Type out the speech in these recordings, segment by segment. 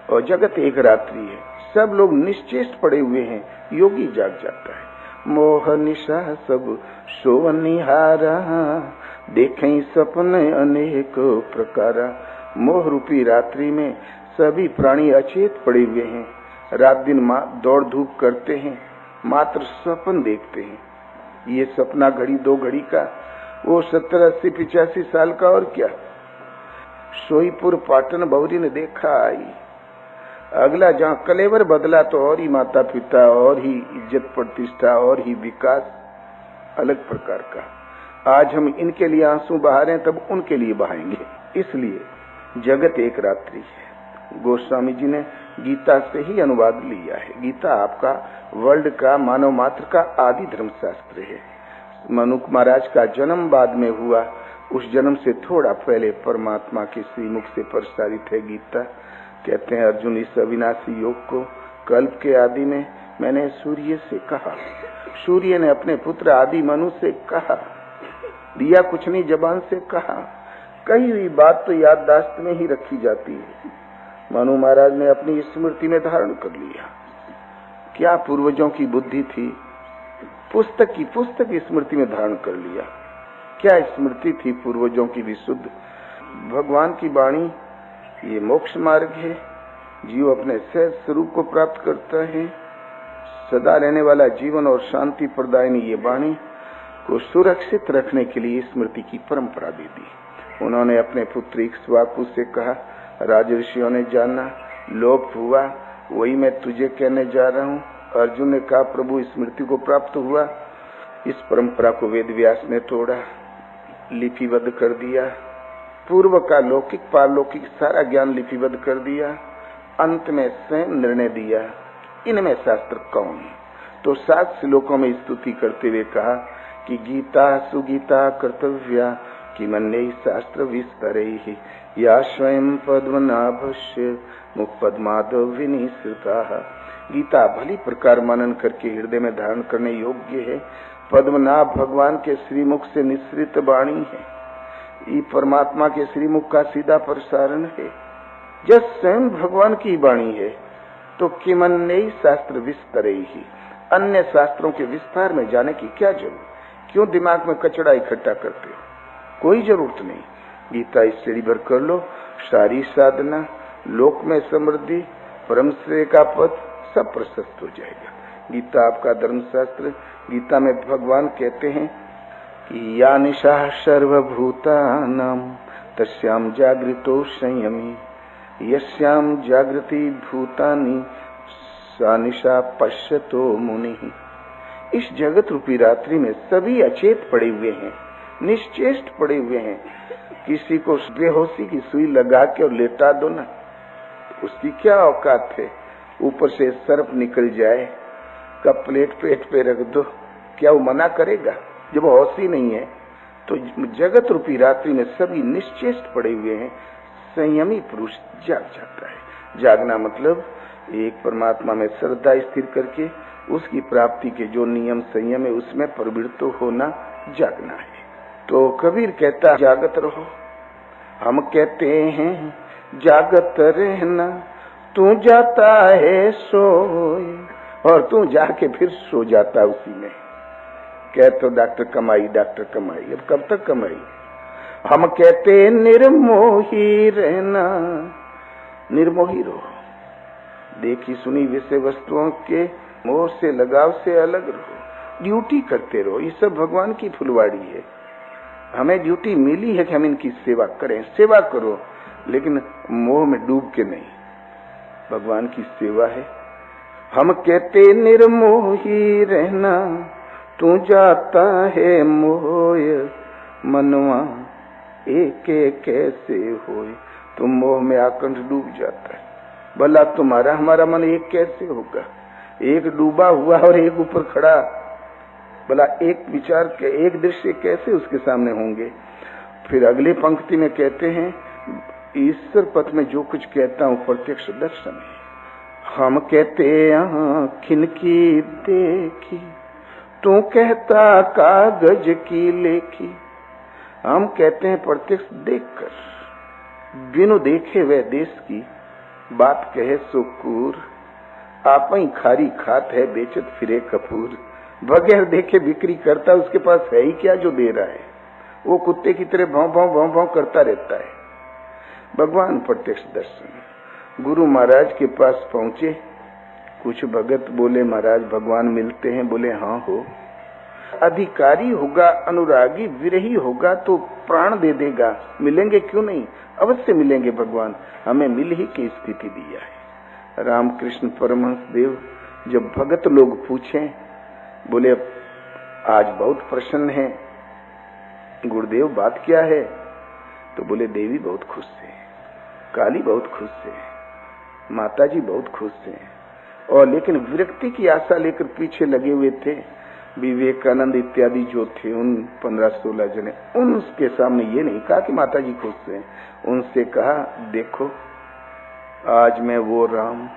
और जगत एक रात्रि है। सब लोग निश्चेष्ट पड़े हुए हैं, योगी जाग जाता है। मोह निशा सब सोवनिहारा, देखें सपने अनेक प्रकारा। मोह रूपी रात्रि में सभी प्राणी अचेत पड़े हुए हैं, रात दिन दौड़ धूप करते हैं, मात्र सपन देखते हैं। ये सपना घड़ी दो घड़ी का, वो 70, 80, 85 साल का और क्या। सोईपुर पाटन बौरी ने देखा आई, अगला जहाँ कलेवर बदला तो और ही माता पिता, और ही इज्जत प्रतिष्ठा, और ही विकास अलग प्रकार का। आज हम इनके लिए आंसू बहा रहे हैं, तब उनके लिए बहाएंगे। इसलिए जगत एक रात्रि है। गोस्वामी जी ने गीता से ही अनुवाद लिया है। गीता आपका वर्ल्ड का, मानव मात्र का आदि धर्मशास्त्र है। मनुक महाराज का जन्म बाद में हुआ, उस जन्म से थोड़ा पहले परमात्मा के श्रीमुख से प्रसारित है गीता। कहते हैं अर्जुन, इस अविनाशी योग को कल्प के आदि में मैंने सूर्य से कहा। सूर्य ने अपने पुत्र आदि मनु से कहा, दिया कुछ नहीं, जबान से कहा। कही हुई बात तो याददाश्त में ही रखी जाती है। मनु महाराज ने अपनी स्मृति में धारण कर लिया। क्या पूर्वजों की बुद्धि थी, पुस्तक की पुस्तक स्मृति में धारण कर लिया। क्या स्मृति थी पूर्वजों की विशुद्ध। भगवान की वाणी ये मोक्ष मार्ग है। जीव अपने सहज स्वरूप को प्राप्त करता है। सदा रहने वाला जीवन और शांति प्रदायनी ये वाणी को सुरक्षित रखने के लिए स्मृति की परंपरा दे दी। उन्होंने अपने पुत्र इक्ष्वाकु से कहा, राजर्षियों ने जाना, लोप हुआ, वही मैं तुझे कहने जा रहा हूँ। अर्जुन ने कहा, प्रभु स्मृति को प्राप्त हुआ। इस परंपरा को वेद व्यास ने तोड़ा, लिपिबद्ध कर दिया। पूर्व का लौकिक पारलौकिक सारा ज्ञान लिपिबद्ध कर दिया। अंत में स्वयं निर्णय दिया, इनमें शास्त्र कौन। तो 7 श्लोकों में स्तुति करते हुए कहा कि गीता सुगीता कर्तव्या कि मन्ये शास्त्र विस्तरैहि, या स्वयं पद्मनाभस्य मुख पद्मादव विनिसृता। गीता भली प्रकार मनन करके हृदय में धारण करने योग्य है। पद्मनाभ भगवान के श्रीमुख से निश्रित वाणी है। ये परमात्मा के श्रीमुख का सीधा प्रसारण है। जब स्वयं भगवान की वाणी है तो किमन्ये शास्त्र विस्तरैहि, अन्य शास्त्रों के विस्तार में जाने की क्या जरूरत। क्यों दिमाग में कचड़ा इकट्ठा करते हो, कोई जरूरत नहीं। गीता स्टडी भर कर लो, सारी साधना, लोक में समृद्धि, परम श्रेय का पथ सब प्रशस्त हो जाएगा। गीता आपका धर्मशास्त्र। गीता में भगवान कहते हैं कि या निशा सर्वभूतानां तस्याम जागृतो संयमी, यस्याम जागृति भूतानि सा निशा पश्यतो मुनिः। इस जगत रूपी रात्रि में सभी अचेत पड़े हुए हैं, निश्चेष्ट पड़े हुए हैं। किसी को बेहोशी की सुई लगा के और लेटा दो ना, उसकी क्या औकात है। ऊपर से सर्प निकल जाए, कप प्लेट पेट पे रख दो, क्या वो मना करेगा जब होशी नहीं है। तो जगत रूपी रात्रि में सभी निश्चेष्ट पड़े हुए हैं। संयमी पुरुष जाग जाता है। जागना मतलब एक परमात्मा में श्रद्धा स्थिर करके उसकी प्राप्ति के जो नियम संयम है उसमें प्रवृत्त होना जागना है। तो कबीर कहता जागत रहो। हम कहते हैं जागत रहना, तू जाता है सोए, और तू जाके फिर सो जाता उसी में। कह तो डॉक्टर कमाई, डॉक्टर कमाई, अब कब तक कमाई। हम कहते निर्मोही रहना, निर्मोही रहो। देखी सुनी विषय वस्तुओं के मोह से लगाव से अलग रहो, ड्यूटी करते रहो। ये सब भगवान की फुलवाड़ी है। हमें ड्यूटी मिली है कि हम इनकी सेवा करें। सेवा करो, लेकिन मोह में डूब के नहीं। भगवान की सेवा है। हम कहते निर्मोही रहना, तू जाता है मोय मनवा, एक एक कैसे होए। तुम मोह में आकंठ डूब जाता है। भला तुम्हारा हमारा मन एक कैसे होगा। एक डूबा हुआ और एक ऊपर खड़ा, भला एक विचार के एक दृश्य कैसे उसके सामने होंगे। फिर अगले पंक्ति में कहते हैं ईश्वर पथ में जो कुछ कहता हूँ प्रत्यक्ष दर्शन है। हम कहते आँखिन की देखी, तू कहता कागज की लेखी। हम कहते हैं प्रत्यक्ष देखकर, बिनु देखे वह देश की बात कहे सुकूर, आप ही खारी खात है बेचत फिरे कपूर। बगैर देखे बिक्री करता, उसके पास है ही क्या जो दे रहा है। वो कुत्ते की तरह भौं भौं भौं भौं करता रहता है। भगवान प्रत्यक्ष दर्शन। गुरु महाराज के पास पहुंचे, कुछ भगत बोले महाराज भगवान मिलते हैं, बोले हाँ हो। अधिकारी होगा, अनुरागी विरही होगा तो प्राण दे देगा, मिलेंगे क्यों नहीं, अवश्य मिलेंगे भगवान। हमें मिल ही की स्थिति दिया है। रामकृष्ण परमहंस देव जब भगत लोग पूछे, बोले आज बहुत प्रसन्न है गुरुदेव, बात क्या है? तो बोले देवी बहुत खुश है, काली बहुत खुश है, माता जी बहुत खुश है, और लेकिन विरक्ति की आशा लेकर पीछे लगे हुए थे विवेकानंद इत्यादि जो थे, उन 15-16 जने, उनके सामने ये नहीं कहा कि माता जी खुश हैं। उनसे कहा देखो आज मैं वो राम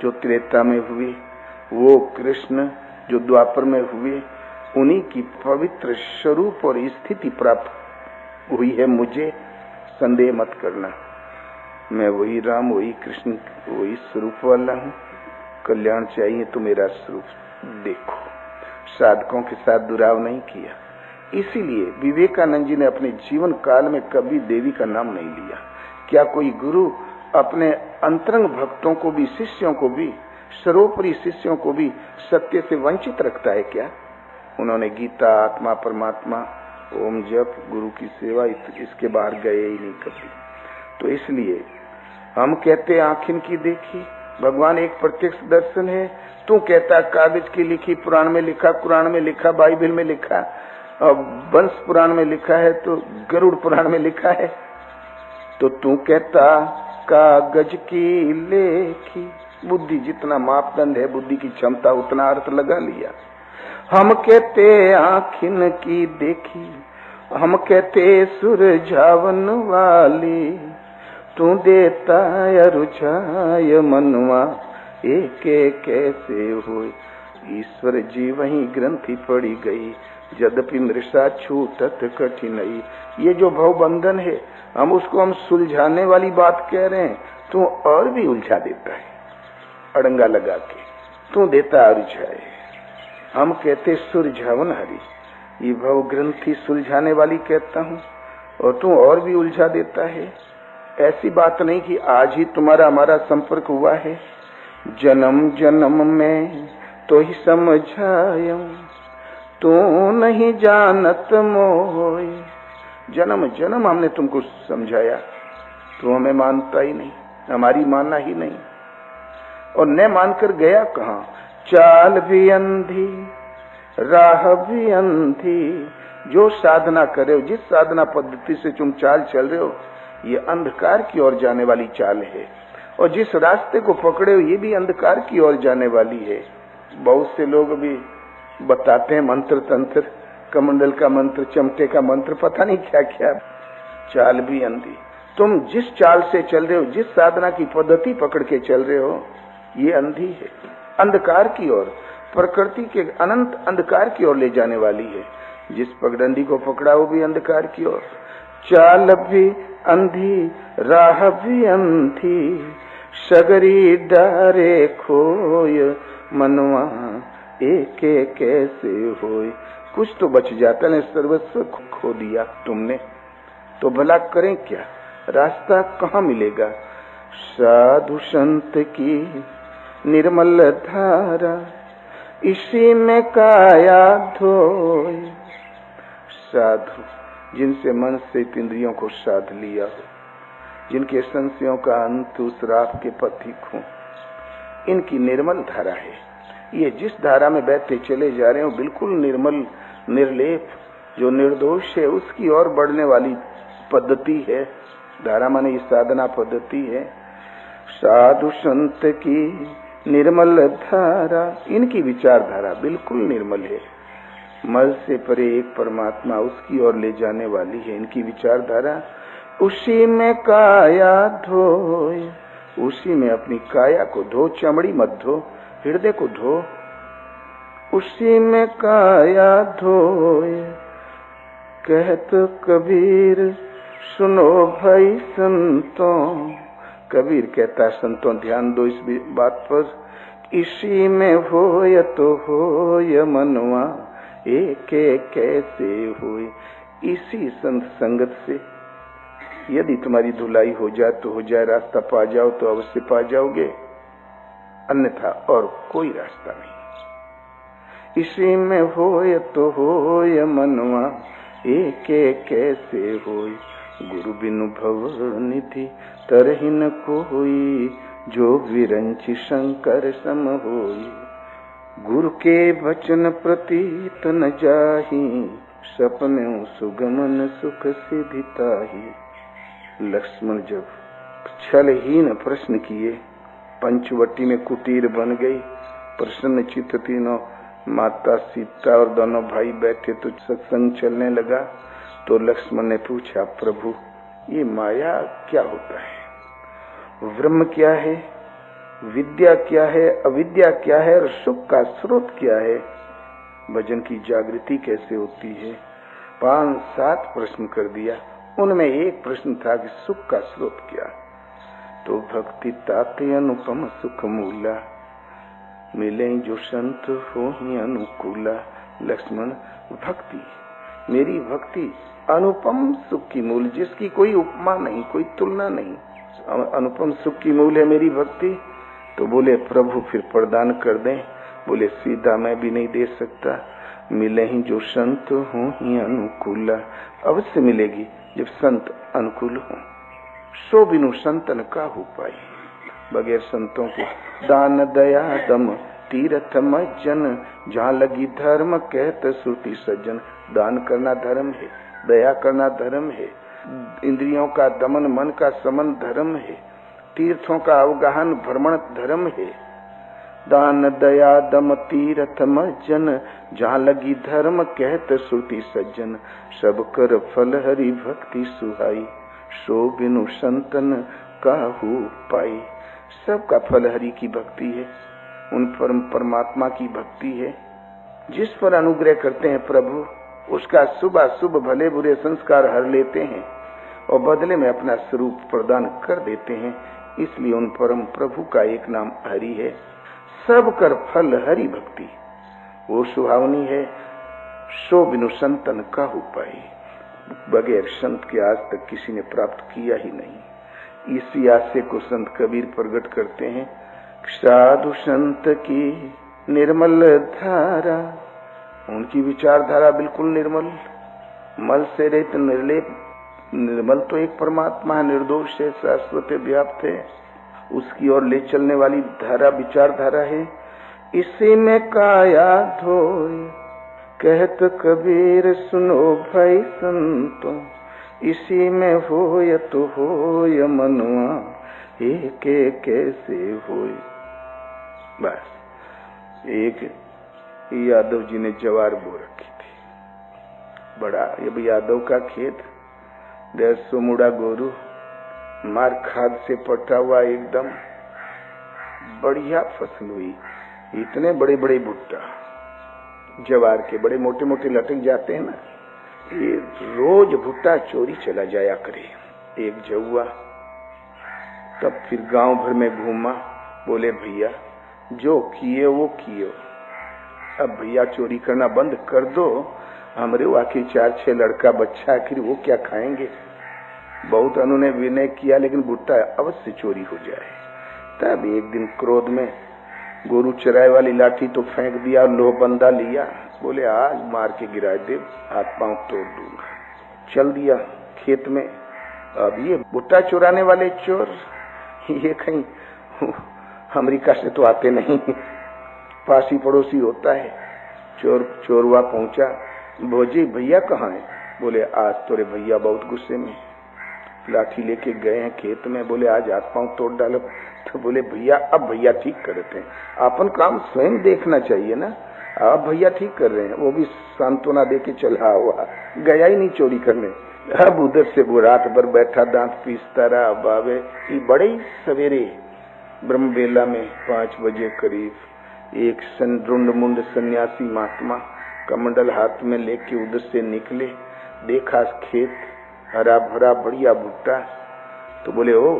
जो त्रेता में हुए, वो कृष्ण जो द्वापर में हुए, उन्हीं की पवित्र स्वरूप और स्थिति प्राप्त हुई है मुझे, संदेह मत करना। मैं वही राम, वही कृष्ण, वही स्वरूप वाला हूँ। कल्याण चाहिए तो मेरा स्वरूप देखो। साधकों के साथ दुराव नहीं किया। इसीलिए विवेकानंद जी ने अपने जीवन काल में कभी देवी का नाम नहीं लिया। क्या कोई गुरु अपने अंतरंग भक्तों को भी, शिष्यों को भी, सर्वोपरि शिष्यों को भी सत्य से वंचित रखता है क्या? उन्होंने गीता, आत्मा, परमात्मा, ओम जप, गुरु की सेवा, इसके बाहर गए ही नहीं कभी। तो इसलिए हम कहते आँखिन की देखी, भगवान एक प्रत्यक्ष दर्शन है। तू कहता कागज की लिखी, पुराण में लिखा, कुरान में लिखा, बाइबल में लिखा, और वंश पुराण में लिखा है, तो गरुड़ पुराण में लिखा है। तो तू कहता कागज की लेखी, बुद्धि जितना मापदंड है, बुद्धि की क्षमता उतना अर्थ लगा लिया। हम कहते आँखिन की देखी, हम कहते सुरझावन वाली, तू देता रुझाय मनवा, एक कैसे होए। ईश्वर जी वही ग्रंथि पड़ी गई, यद्यपि मृषा छूटत कठिनाई। ये जो भव बंधन है, हम सुलझाने वाली बात कह रहे हैं, तू और भी उलझा देता है अड़ंगा लगा के, तू देता रुझाए। हम कहते सुलझावन हरी, ये भव ग्रंथि सुलझाने वाली कहता हूँ, और तू और भी उलझा देता है। ऐसी बात नहीं कि आज ही तुम्हारा हमारा संपर्क हुआ है। जन्म जन्म में तो ही समझायम, तू नहीं जानत मोय। जन्म जन्म हमने तुमको समझाया, तू हमें मानता ही नहीं, हमारी मानना ही नहीं। और न मानकर गया कहाँ? चाल भी अंधी, राह भी अंधी। जो साधना करे हो, जिस साधना पद्धति से तुम चाल चल रहे हो, ये अंधकार की ओर जाने वाली चाल है। और जिस रास्ते को पकड़े हो, ये भी अंधकार की ओर जाने वाली है। बहुत से लोग भी बताते हैं मंत्र तंत्र, कमंडल का मंत्र, चमटे का मंत्र, पता नहीं क्या क्या। चाल भी अंधी। तुम जिस चाल से चल रहे हो, जिस साधना की पद्धति पकड़ के चल रहे हो, ये अंधी है, अंधकार की ओर, प्रकृति के अनंत अंधकार की ओर ले जाने वाली है। जिस पगडंडी को पकड़ा वो भी अंधकार की ओर। चाल भी अंधी, राह भी अंधी, सगरी डारे खोय, मनवा एक कैसे होय। कुछ तो बच जाता है, सर्वस्व खो दिया तुमने, तो भला करें क्या? रास्ता कहाँ मिलेगा? साधु संत की निर्मल धारा, इसी में काया धोय। साधु जिनसे मन से इंद्रियों को साध लिया हो, जिनके संशयों का अंत उस राह के पथिक हो, इनकी निर्मल धारा है। ये जिस धारा में बहते चले जा रहे हो, बिल्कुल निर्मल, निर्लेप, जो निर्दोष है, उसकी ओर बढ़ने वाली पद्धति है। धारा माने ये साधना पद्धति है। साधु संत की निर्मल धारा, इनकी विचारधारा बिल्कुल निर्मल है। मल से परे एक परमात्मा, उसकी ओर ले जाने वाली है इनकी विचारधारा। उसी में काया धोय, उसी में अपनी काया को धो, चमड़ी मत धो, हृदय को धो। उसी में काया धोय, कहत कबीर सुनो भाई संतों, कबीर कहता, संतों ध्यान दो इस बात पर, इसी में होय तो होय मनवा, एक कैसे होय। इसी संत संगत से यदि तुम्हारी धुलाई हो जाए तो हो जाए, रास्ता पा जाओ तो अवश्य पा जाओगे, अन्यथा और कोई रास्ता नहीं। इसी में होय तो होय मनवा, एक कैसे होय। गुरु बिनु भव निधि तरहि न कोई, जो विरंचि शंकर सम होई। गुरु के वचन प्रतीत न जाहि, सपने सुगमन सुख सिधि ताहि। लक्ष्मण जब छलहीन प्रश्न किए, पंचवटी में कुटीर बन गई, प्रसन्न चित्त तीनों माता सीता और दोनों भाई बैठे तो सत्संग चलने लगा। तो लक्ष्मण ने पूछा, प्रभु ये माया क्या होता है, ब्रह्म क्या है, विद्या क्या है, अविद्या क्या है और सुख का स्रोत क्या है, भजन की जागृति कैसे होती है। 5-7 प्रश्न कर दिया। उनमें एक प्रश्न था कि सुख का स्रोत क्या। तो भक्ति ताते अनुपम सुख मूला, मिले जो संत हो ही अनुकूला। लक्ष्मण भक्ति, मेरी भक्ति अनुपम सुख की मूल, जिसकी कोई उपमा नहीं, कोई तुलना नहीं, अनुपम सुख की मूल है मेरी भक्ति। तो बोले प्रभु फिर प्रदान कर दें। बोले सीधा मैं भी नहीं दे सकता, मिले ही जो संत हो ही अनुकूला। अवश्य मिलेगी जब संत अनुकूल हो। सो बिनु संतन का हो पाई, बगैर संतों के दान दया दम तीर्थ मज्जन, जहाँ लगी धर्म कहत श्रुति सज्जन। दान करना धर्म है, दया करना धर्म है, इंद्रियों का दमन मन का समन धर्म है, तीर्थों का अवगाहन भ्रमण धर्म है। दान दया दम तीर्थ मज्जन, जहाँ लगी धर्म कहत श्रुति सज्जन। सब कर फल हरि भक्ति सुहाई, सो बिनु संतन काहू पाई। सबका फल हरि की भक्ति है, उन परम परमात्मा की भक्ति है। जिस पर अनुग्रह करते हैं प्रभु, उसका शुभ अशुभ भले बुरे संस्कार हर लेते हैं और बदले में अपना स्वरूप प्रदान कर देते हैं। इसलिए उन परम प्रभु का एक नाम हरि है। सब कर फल हरि भक्ति, वो सुहावनी है, सो बिनु संतन काहू पाई। बगैर संत के आज तक किसी ने प्राप्त किया ही नहीं। इसी आशय को संत कबीर प्रकट करते हैं। साधु संत की निर्मल धारा, उनकी विचारधारा बिल्कुल निर्मल, मल से रहित निर्लेप। निर्मल तो एक परमात्मा है, निर्दोष है, शाश्वत व्याप्त है, उसकी ओर ले चलने वाली धारा विचारधारा है। इसी में काया धोए, कहत कबीर सुनो भाई संतों, इसी में होय तो होय मनवा, एक कैसे होय। बस एक यादव जी ने जवार बो रखी थी, बड़ा ये यादव का खेत, 150 मुड़ा गोरू, मार खाद से पटा हुआ, एकदम बढ़िया फसल हुई। इतने बड़े बड़े भुट्टा जवार के, बड़े मोटे मोटे लटक जाते हैं ना, ये रोज भुट्टा चोरी चला जाया करे। एक जौआ तब फिर गांव भर में घूमा, बोले भैया जो किए वो किए, अब भैया चोरी करना बंद कर दो, हमारे आखिर 4-6 लड़का बच्चा, आखिर वो क्या खाएंगे। बहुत उन्होंने विनय किया, लेकिन भुट्टा अवश्य चोरी हो जाए। तब एक दिन क्रोध में गोरू चराए वाली लाठी तो फेंक दिया, लोह बंदा लिया, बोले आज मार के गिरा दे, हाथ पांव तोड़ दूंगा। चल दिया खेत में। अब ये भुट्टा चुराने वाले चोर, ये कहीं अमेरिका से तो आते नहीं, पासी पड़ोसी होता है। चोरवा पहुंचा, भोजी भैया कहाँ है? बोले आज तोरे भैया बहुत गुस्से में, लाठी लेके गए हैं खेत में, बोले आज हाथ पांव तोड़ डालो। तो बोले भैया अब भैया ठीक करते हैं, अपन काम स्वयं देखना चाहिए ना, अब भैया ठीक कर रहे हैं। वो भी सांत्वना दे के चला हुआ, गया ही नहीं चोरी करने। अब उधर से वो रात भर बैठा दांत पीसता रहा। बाबे ये बड़े ही सवेरे ब्रह्मबेला में 5 बजे करीब एक रुंड मुंड सन्यासी महात्मा कमंडल हाथ में लेके उधर से निकले। देखा खेत हरा भरा बढ़िया भुट्टा, तो बोले ओ